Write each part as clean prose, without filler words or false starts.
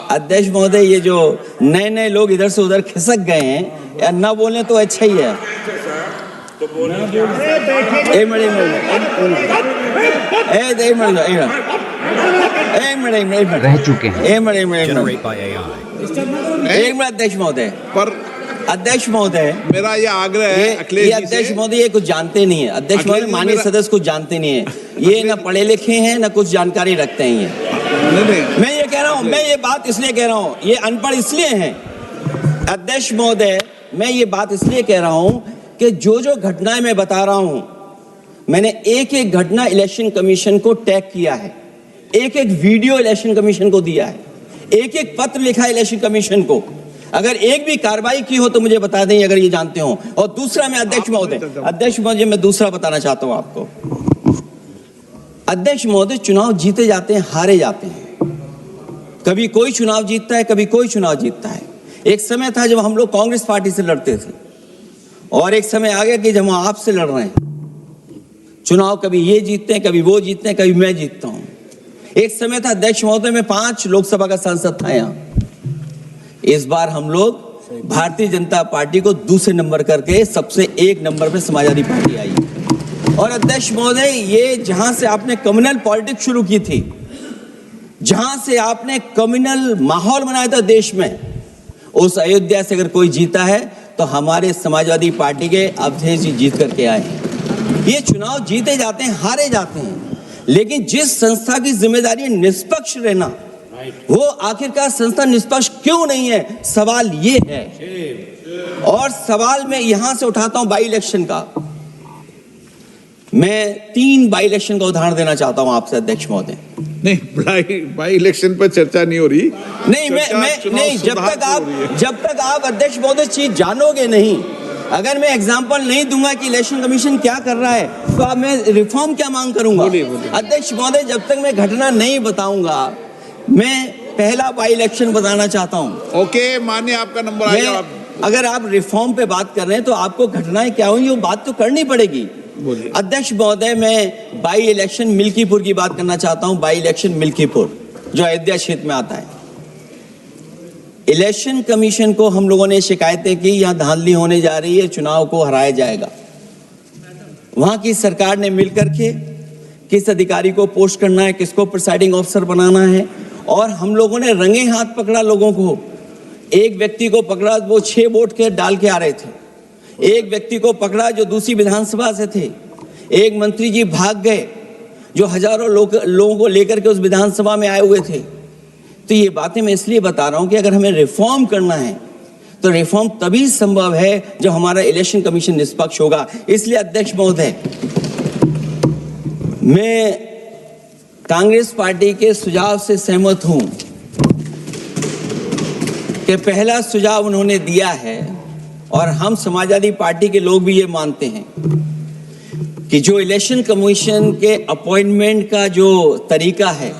अध्यक्ष महोदय, ये जो नए नए लोग इधर से उधर खिसक गए हैं, या ना बोले तो अच्छा ही है। एक मिनट रह चुके हैं। एक मिनट अध्यक्ष महोदय, पर अध्यक्ष महोदय, मेरा ये आग्रह है अखिलेश ये अध्यक्ष महोदय ये कुछ जानते नहीं है। अध्यक्ष महोदय, माननीय सदस्य कुछ जानते नहीं है। ये ना पढ़े लिखे हैं, ना कुछ जानकारी रखते हैं। ये मैं ये कह रहा हूँ, मैं ये बात इसलिए कह रहा हूँ, ये अनपढ़ इसलिए हैं। अध्यक्ष महोदय, मैं ये बात इसलिए कह रहा हूँ कि जो जो घटनाएं मैं बता रहा हूँ, मैंने एक एक घटना इलेक्शन कमीशन को टैग किया है, एक एक वीडियो इलेक्शन कमीशन को दिया है, एक एक पत्र लिखा है इलेक्शन कमीशन को। अगर एक भी कार्रवाई की हो तो मुझे बता दें, अगर ये जानते हो। और दूसरा, मैं अध्यक्ष महोदय, मैं दूसरा बताना चाहता हूं आपको। अध्यक्ष महोदय, चुनाव जीते जाते हैं, हारे जाते हैं। कभी कोई चुनाव जीतता है, कभी कोई चुनाव जीतता है। एक समय था जब हम लोग कांग्रेस पार्टी से लड़ते थे, और एक समय आ गया कि जब हम आपसे लड़ रहे हैं। चुनाव कभी ये जीतते हैं, कभी वो जीतते हैं, कभी मैं जीतता हूं। एक समय था अध्यक्ष महोदय, मैं 5 लोकसभा का सांसद था यहाँ। इस बार हम लोग भारतीय जनता पार्टी को दूसरे नंबर करके सबसे 1 नंबर पे समाजवादी पार्टी आई। और अध्यक्ष महोदय, ये जहां से आपने कम्युनल पॉलिटिक्स शुरू की थी, जहां से आपने कम्युनल माहौल बनाया था देश में, उस अयोध्या से अगर कोई जीता है तो हमारे समाजवादी पार्टी के अवधेश जी जीत करके आए हैं। ये चुनाव जीते जाते हैं, हारे जाते हैं, लेकिन जिस संस्था की जिम्मेदारी है निष्पक्ष रहना, वो आखिरकार संस्था निष्पक्ष क्यों नहीं है, सवाल ये है। और सवाल मैं यहां से उठाता हूं बाई इलेक्शन का। मैं 3 बाई इलेक्शन का उदाहरण देना चाहता हूं आपसे अध्यक्ष महोदय। नहीं, बाई इलेक्शन पर चर्चा नहीं हो रही। नहीं, मैं नहीं, जब तक आप अध्यक्ष महोदय चीज जानोगे नहीं, अगर मैं एग्जांपल नहीं दूंगा कि इलेक्शन कमीशन क्या कर रहा है, तो अब मैं रिफॉर्म क्या मांग करूंगा। अध्यक्ष महोदय, जब तक मैं घटना नहीं बताऊंगा, मैं पहला बाई इलेक्शन बताना चाहता हूं। ओके, मानिए आपका नंबर आएगा। अगर आप रिफॉर्म पे बात कर रहे हैं तो आपको घटनाएं क्या हुई वो बात तो करनी पड़ेगी। अध्यक्ष महोदय, मैं बाई इलेक्शन मिल्कीपुर की बात करना चाहता हूं। बाई इलेक्शन मिल्कीपुर जो अयोध्या क्षेत्र में आता है। इलेक्शन कमीशन को हम लोगों ने शिकायतें की, यहां धांधली होने जा रही है, चुनाव को हराया जाएगा। वहां की सरकार ने मिलकर के किस अधिकारी को पोस्ट करना है, किसको प्रिसाइडिंग ऑफिसर बनाना है, और हम लोगों ने रंगे हाथ पकड़ा लोगों को। एक व्यक्ति को पकड़ा, वो 6 वोट के डाल के आ रहे थे। एक व्यक्ति को पकड़ा जो दूसरी विधानसभा से थे। एक मंत्री जी भाग गए जो हजारों लोगों को लेकर के उस विधानसभा में आए हुए थे। तो ये बातें मैं इसलिए बता रहा हूं कि अगर हमें रिफॉर्म करना है तो रिफॉर्म तभी संभव है जब हमारा इलेक्शन कमीशन निष्पक्ष होगा। इसलिए अध्यक्ष महोदय, मैं कांग्रेस पार्टी के सुझाव से सहमत हूं कि पहला सुझाव उन्होंने दिया है, और हम समाजवादी पार्टी के लोग भी ये मानते हैं कि जो इलेक्शन कमीशन के अपॉइंटमेंट का जो तरीका है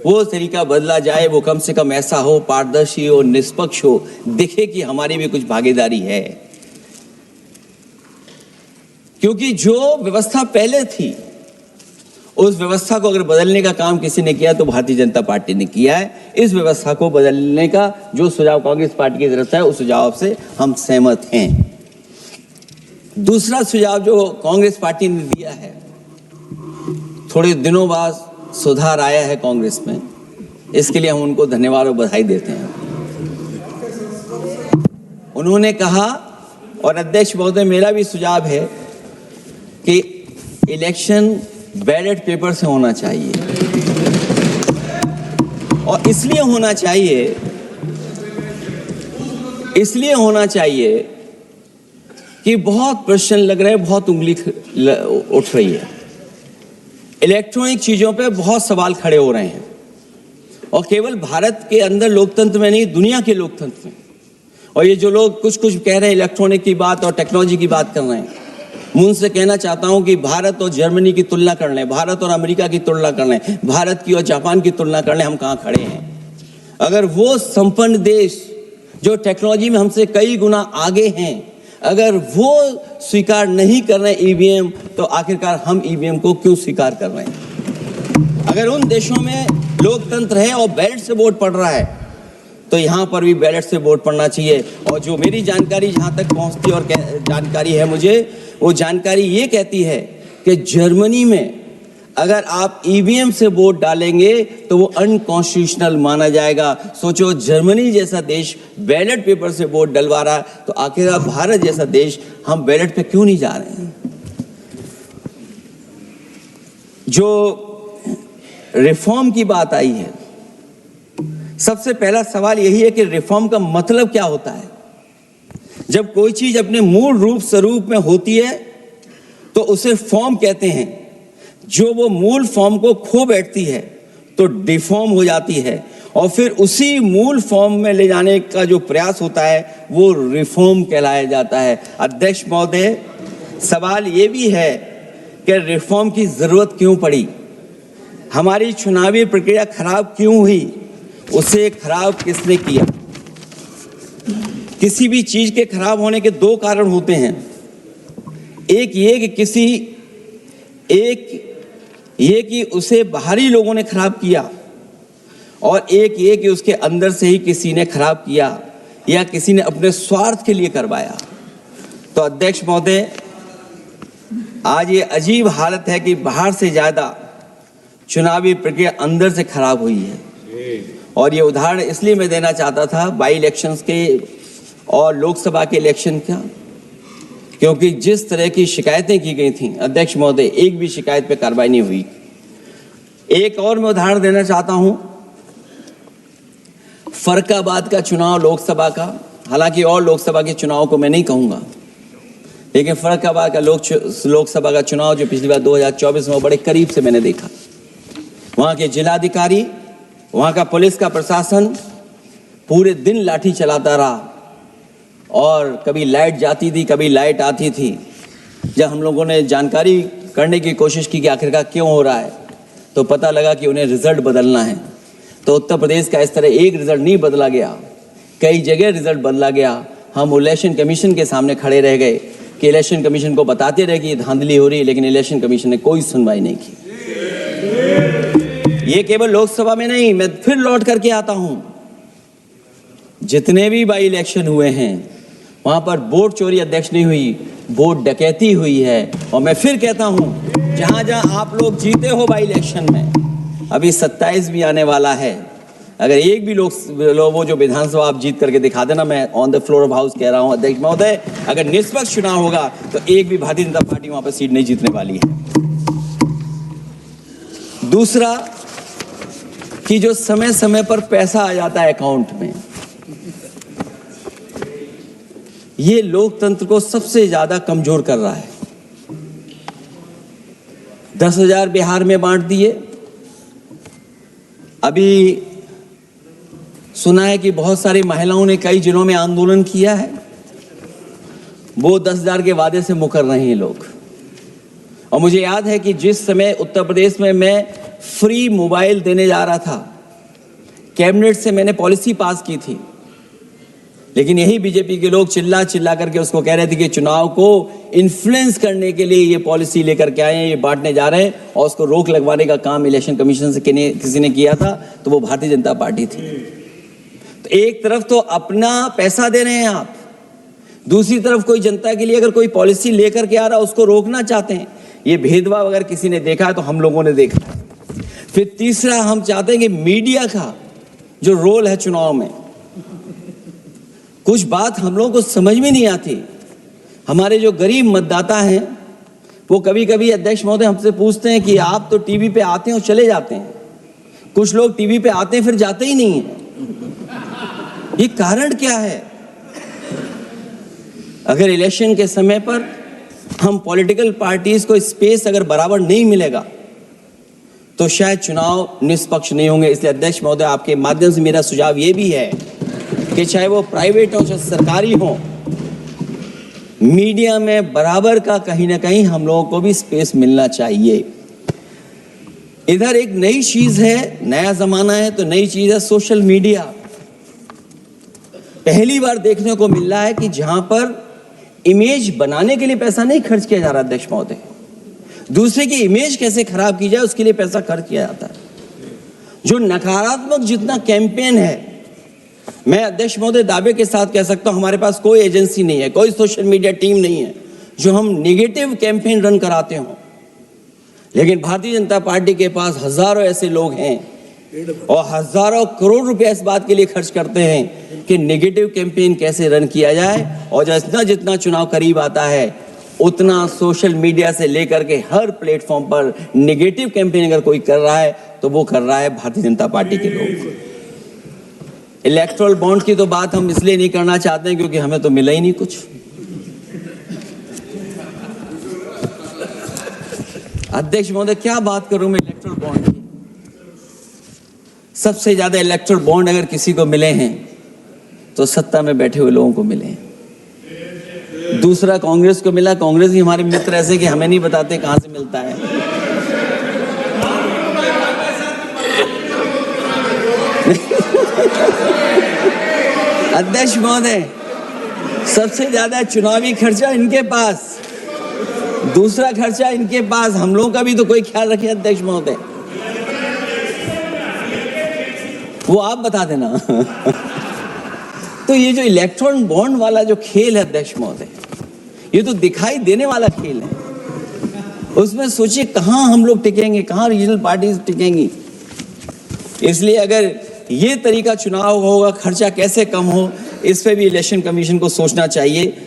वो तरीका बदला जाए। वो कम से कम ऐसा हो, पारदर्शी हो, निष्पक्ष हो, दिखे कि हमारी भी कुछ भागीदारी है। क्योंकि जो व्यवस्था पहले थी उस व्यवस्था को अगर बदलने का काम किसी ने किया तो भारतीय जनता पार्टी ने किया है। इस व्यवस्था को बदलने का जो सुझाव कांग्रेस पार्टी की तरफ से है उस सुझाव से हम सहमत हैं। दूसरा सुझाव जो कांग्रेस पार्टी ने दिया है, थोड़े दिनों बाद सुधार आया है कांग्रेस में, इसके लिए हम उनको धन्यवाद और बधाई देते हैं। उन्होंने कहा, और अध्यक्ष महोदय मेरा भी सुझाव है कि इलेक्शन बैलेट पेपर से होना चाहिए। और इसलिए होना चाहिए कि बहुत प्रश्न लग रहे हैं, बहुत उंगली उठ रही है। इलेक्ट्रॉनिक चीजों पे बहुत सवाल खड़े हो रहे हैं, और केवल भारत के अंदर लोकतंत्र में नहीं, दुनिया के लोकतंत्र में। और ये जो लोग कुछ कह रहे हैं इलेक्ट्रॉनिक की बात और टेक्नोलॉजी की बात कर रहे हैं, मैं उनसे कहना चाहता हूं कि भारत और जर्मनी की तुलना कर लें, भारत और अमेरिका की तुलना कर लें, भारत की और जापान की तुलना कर लें, हम कहां खड़े हैं। अगर वो संपन्न देश जो टेक्नोलॉजी में हमसे कई गुना आगे हैं, अगर वो स्वीकार नहीं कर रहे ईवीएम, तो आखिरकार हम ईवीएम को क्यों स्वीकार कर रहे हैं। अगर उन देशों में लोकतंत्र है और बैलेट से वोट पड़ रहा है तो यहाँ पर भी बैलेट से वोट पड़ना चाहिए। और जो मेरी जानकारी जहाँ तक पहुँचती और जानकारी है मुझे, वो जानकारी ये कहती है कि जर्मनी में अगर आप ईवीएम से वोट डालेंगे तो वो अनकॉन्स्टिट्यूशनल माना जाएगा। सोचो, जर्मनी जैसा देश बैलेट पेपर से वोट डलवा रहा है, तो आखिर भारत जैसा देश हम बैलेट पे क्यों नहीं जा रहे हैं? जो रिफॉर्म की बात आई है, सबसे पहला सवाल यही है कि रिफॉर्म का मतलब क्या होता है। जब कोई चीज अपने मूल रूप स्वरूप में होती है तो उसे फॉर्म कहते हैं। जो वो मूल फॉर्म को खो बैठती है तो डिफॉर्म हो जाती है, और फिर उसी मूल फॉर्म में ले जाने का जो प्रयास होता है वो रिफॉर्म कहलाया जाता है। अध्यक्ष महोदय, सवाल ये भी है कि रिफॉर्म की जरूरत क्यों पड़ी, हमारी चुनावी प्रक्रिया खराब क्यों हुई, उसे खराब किसने किया? किसी भी चीज के खराब होने के दो कारण होते हैं। एक ये कि उसे बाहरी लोगों ने खराब किया, और एक ये कि उसके अंदर से ही किसी ने खराब किया या किसी ने अपने स्वार्थ के लिए करवाया। तो अध्यक्ष महोदय, आज ये अजीब हालत है कि बाहर से ज्यादा चुनावी प्रक्रिया अंदर से खराब हुई है। और ये उदाहरण इसलिए मैं देना चाहता था बाई इलेक्शंस के और लोकसभा के इलेक्शन का, क्योंकि जिस तरह की शिकायतें की गई थी अध्यक्ष महोदय, एक भी शिकायत पे कार्रवाई नहीं हुई। एक और मैं उदाहरण देना चाहता हूं, फर्रुखाबाद का चुनाव लोकसभा का, हालांकि और लोकसभा के चुनाव को मैं नहीं कहूंगा, लेकिन फर्रुखाबाद का लोकसभा का चुनाव जो पिछली बार 2024 में बड़े करीब से मैंने देखा। वहां के जिलाधिकारी, वहां का पुलिस का प्रशासन पूरे दिन लाठी चलाता रहा, और कभी लाइट जाती थी, कभी लाइट आती थी। जब हम लोगों ने जानकारी करने की कोशिश की कि आखिरकार क्यों हो रहा है, तो पता लगा कि उन्हें रिजल्ट बदलना है। तो उत्तर प्रदेश का इस तरह एक रिजल्ट नहीं बदला गया, कई जगह रिजल्ट बदला गया। हम इलेक्शन कमीशन के सामने खड़े रह गए कि इलेक्शन कमीशन को बताते रहे कि धांधली हो रही है, लेकिन इलेक्शन कमीशन ने कोई सुनवाई नहीं की। ये केवल लोकसभा में नहीं, मैं फिर लौट करके आता हूं, जितने भी बाई इलेक्शन हुए हैं वहां पर वोट चोरी अध्यक्ष नहीं हुई, वोट डकैती हुई है। और मैं फिर कहता हूं, जहां जहां आप लोग जीते हो बाई इलेक्शन में, अभी 27 भी आने वाला है, अगर एक भी लोग वो जो विधानसभा आप जीत करके दिखा देना, मैं on the floor of house कह रहा हूं अध्यक्ष महोदय, अगर निष्पक्ष चुनाव होगा तो एक भी भारतीय जनता पार्टी वहां पर सीट नहीं जीतने वाली है। दूसरा कि जो समय समय पर पैसा आ जाता है अकाउंट में, ये लोकतंत्र को सबसे ज्यादा कमजोर कर रहा है। 10,000 बिहार में बांट दिए। अभी सुना है कि बहुत सारी महिलाओं ने कई जिलों में आंदोलन किया है, वो 10,000 के वादे से मुकर रहे हैं लोग। और मुझे याद है कि जिस समय उत्तर प्रदेश में मैं फ्री मोबाइल देने जा रहा था, कैबिनेट से मैंने पॉलिसी पास की थी, लेकिन यही बीजेपी के लोग चिल्ला चिल्ला करके उसको कह रहे थे कि चुनाव को इन्फ्लुएंस करने के लिए ये पॉलिसी लेकर के आए हैं, ये बांटने जा रहे हैं, और उसको रोक लगवाने का काम इलेक्शन कमीशन से किसी ने किया था, तो वो भारतीय जनता पार्टी थी। तो एक तरफ तो अपना पैसा दे रहे हैं आप, दूसरी तरफ कोई जनता के लिए अगर कोई पॉलिसी लेकर के आ रहा है उसको रोकना चाहते हैं। ये भेदभाव अगर किसी ने देखा है तो हम लोगों ने देखा है। फिर तीसरा, हम चाहते हैं कि मीडिया का जो रोल है चुनाव में, कुछ बात हम लोगों को समझ में नहीं आती। हमारे जो गरीब मतदाता हैं वो कभी कभी अध्यक्ष महोदय हमसे पूछते हैं कि आप तो टीवी पे आते हैं और चले जाते हैं, कुछ लोग टीवी पे आते हैं फिर जाते ही नहीं है, ये कारण क्या है? अगर इलेक्शन के समय पर हम पॉलिटिकल पार्टीज को स्पेस अगर बराबर नहीं मिलेगा तो शायद चुनाव निष्पक्ष नहीं होंगे। इसलिए अध्यक्ष महोदय, आपके माध्यम से मेरा सुझाव ये भी है कि चाहे वो प्राइवेट हो चाहे सरकारी हो, मीडिया में बराबर का कहीं ना कहीं हम लोगों को भी स्पेस मिलना चाहिए। इधर एक नई चीज है, नया जमाना है, तो नई चीज है सोशल मीडिया। पहली बार देखने को मिल रहा है कि जहां पर इमेज बनाने के लिए पैसा नहीं खर्च किया जा रहा अध्यक्ष महोदय, दूसरे की इमेज कैसे खराब की जाए उसके लिए पैसा खर्च किया जाता है। जो नकारात्मक जितना कैंपेन है, मैं अध्यक्ष महोदय दावे के साथ कह सकता हूं हमारे पास कोई एजेंसी नहीं है, कोई सोशल मीडिया टीम नहीं है जो हम नेगेटिव कैंपेन रन कराते हों। लेकिन भारतीय जनता पार्टी के पास हजारों ऐसे लोग हैं और हजारों करोड़ रुपए इस बात के लिए खर्च करते हैं कि नेगेटिव कैंपेन कैसे रन किया जाए। और जितना जितना चुनाव करीब आता है उतना सोशल मीडिया से लेकर के हर प्लेटफॉर्म पर नेगेटिव कैंपेन अगर कोई कर रहा है तो वो कर रहा है भारतीय जनता पार्टी के लोग। इलेक्टोरल बॉन्ड की तो बात हम इसलिए नहीं करना चाहते हैं क्योंकि हमें तो मिला ही नहीं कुछ। अध्यक्ष महोदय क्या बात करूं मैं इलेक्टोरल बॉन्ड की। सबसे ज्यादा इलेक्टोरल बॉन्ड अगर किसी को मिले हैं तो सत्ता में बैठे हुए लोगों को मिले हैं। दूसरा कांग्रेस को मिला। कांग्रेस ही हमारे मित्र ऐसे कि हमें नहीं बताते कहां से मिलता है। अध्यक्ष महोदय सबसे ज्यादा चुनावी खर्चा इनके पास, दूसरा खर्चा इनके पास। हम लोगों का भी तो कोई ख्याल रखे अध्यक्ष महोदय, वो आप बता देना। तो ये जो इलेक्ट्रॉन बॉन्ड वाला जो खेल है अध्यक्ष महोदय, ये तो दिखाई देने वाला खेल है। उसमें सोचिए कहां हम लोग टिकेंगे, कहां रीजनल पार्टीज टिकेंगी। इसलिए अगर ये तरीका चुनाव होगा, खर्चा कैसे कम हो, इस पे भी इलेक्शन कमीशन को सोचना चाहिए।